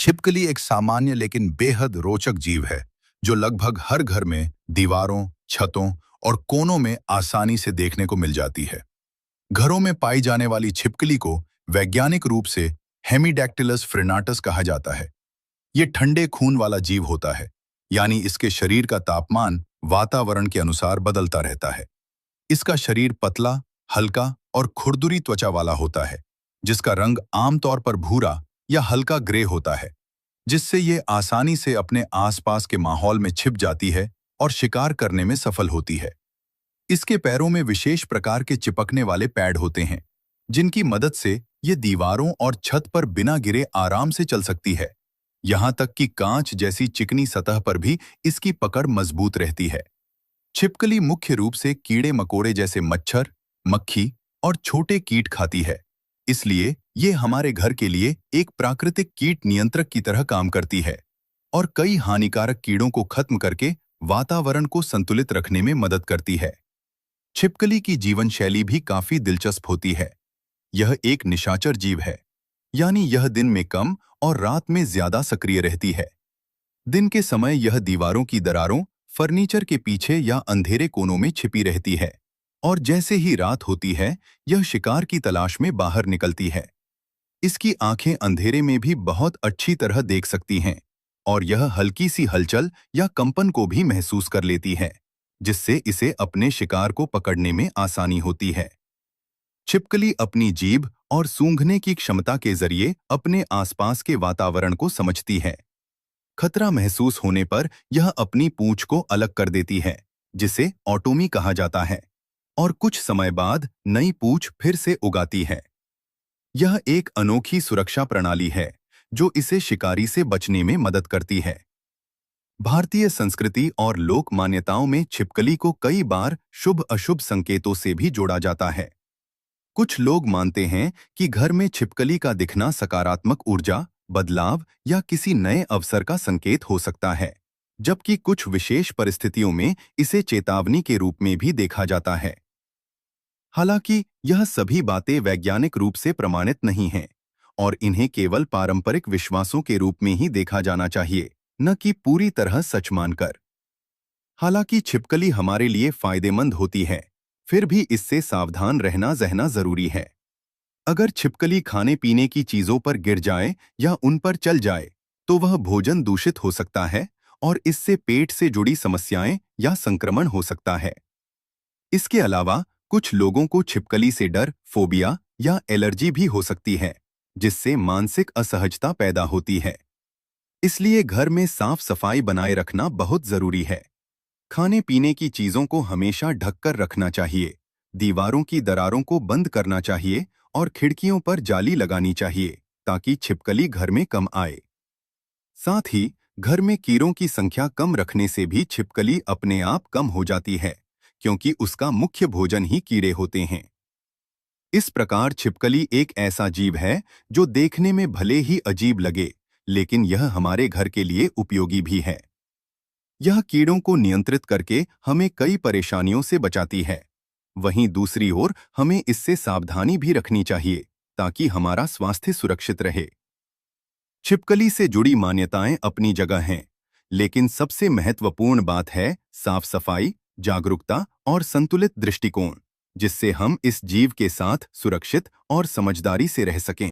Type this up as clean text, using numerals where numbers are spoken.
छिपकली एक सामान्य लेकिन बेहद रोचक जीव है जो लगभग हर घर में दीवारों, छतों और कोनों में आसानी से देखने को मिल जाती है। घरों में पाई जाने वाली छिपकली को वैज्ञानिक रूप से हेमीडैक्टिलस फ्रेनाटस कहा जाता है। ये ठंडे खून वाला जीव होता है, यानी इसके शरीर का तापमान वातावरण के अनुसार बदलता रहता है। इसका शरीर पतला, हल्का और खुरदुरी त्वचा वाला होता है, जिसका रंग आमतौर पर भूरा या हल्का ग्रे होता है, जिससे ये आसानी से अपने आसपास के माहौल में छिप जाती है और शिकार करने में सफल होती है। इसके पैरों में विशेष प्रकार के चिपकने वाले पैड होते हैं, जिनकी मदद से ये दीवारों और छत पर बिना गिरे आराम से चल सकती है। यहाँ तक कि कांच जैसी चिकनी सतह पर भी इसकी पकड़ मजबूत रहती है। छिपकली मुख्य रूप से कीड़े मकोड़े जैसे मच्छर, मक्खी और छोटे कीट खाती है। इसलिए ये हमारे घर के लिए एक प्राकृतिक कीट नियंत्रक की तरह काम करती है और कई हानिकारक कीड़ों को खत्म करके वातावरण को संतुलित रखने में मदद करती है। छिपकली की जीवन शैली भी काफी दिलचस्प होती है। यह एक निशाचर जीव है, यानी यह दिन में कम और रात में ज्यादा सक्रिय रहती है। दिन के समय यह दीवारों की दरारों, फर्नीचर के पीछे या अंधेरे कोनों में छिपी रहती है और जैसे ही रात होती है, यह शिकार की तलाश में बाहर निकलती है। इसकी आंखें अंधेरे में भी बहुत अच्छी तरह देख सकती हैं और यह हल्की सी हलचल या कंपन को भी महसूस कर लेती है, जिससे इसे अपने शिकार को पकड़ने में आसानी होती है। छिपकली अपनी जीभ और सूंघने की क्षमता के जरिए अपने आसपास के वातावरण को समझती है। खतरा महसूस होने पर यह अपनी पूंछ को अलग कर देती है, जिसे ऑटोमी कहा जाता है, और कुछ समय बाद नई पूंछ फिर से उगाती है। यह एक अनोखी सुरक्षा प्रणाली है जो इसे शिकारी से बचने में मदद करती है। भारतीय संस्कृति और लोक मान्यताओं में छिपकली को कई बार शुभ-अशुभ संकेतों से भी जोड़ा जाता है। कुछ लोग मानते हैं कि घर में छिपकली का दिखना सकारात्मक ऊर्जा, बदलाव या किसी नए अवसर का संकेत हो सकता है, जबकि कुछ विशेष परिस्थितियों में इसे चेतावनी के रूप में भी देखा जाता है। हालांकि यह सभी बातें वैज्ञानिक रूप से प्रमाणित नहीं हैं और इन्हें केवल पारंपरिक विश्वासों के रूप में ही देखा जाना चाहिए, न कि पूरी तरह सच मानकर। हालांकि छिपकली हमारे लिए फायदेमंद होती है, फिर भी इससे सावधान रहना जरूरी है। अगर छिपकली खाने पीने की चीजों पर गिर जाए या उन पर चल जाए, तो वह भोजन दूषित हो सकता है और इससे पेट से जुड़ी समस्याएं या संक्रमण हो सकता है। इसके अलावा कुछ लोगों को छिपकली से डर, फोबिया या एलर्जी भी हो सकती है, जिससे मानसिक असहजता पैदा होती है। इसलिए घर में साफ सफाई बनाए रखना बहुत जरूरी है। खाने पीने की चीजों को हमेशा ढककर रखना चाहिए, दीवारों की दरारों को बंद करना चाहिए और खिड़कियों पर जाली लगानी चाहिए ताकि छिपकली घर में कम आए। साथ ही घर में कीड़ों की संख्या कम रखने से भी छिपकली अपने आप कम हो जाती है, क्योंकि उसका मुख्य भोजन ही कीड़े होते हैं। इस प्रकार छिपकली एक ऐसा जीव है जो देखने में भले ही अजीब लगे, लेकिन यह हमारे घर के लिए उपयोगी भी है। यह कीड़ों को नियंत्रित करके हमें कई परेशानियों से बचाती है। वहीं दूसरी ओर हमें इससे सावधानी भी रखनी चाहिए ताकि हमारा स्वास्थ्य सुरक्षित रहे। छिपकली से जुड़ी मान्यताएं अपनी जगह हैं, लेकिन सबसे महत्वपूर्ण बात है साफ सफाई, जागरूकता और संतुलित दृष्टिकोण, जिससे हम इस जीव के साथ सुरक्षित और समझदारी से रह सकें।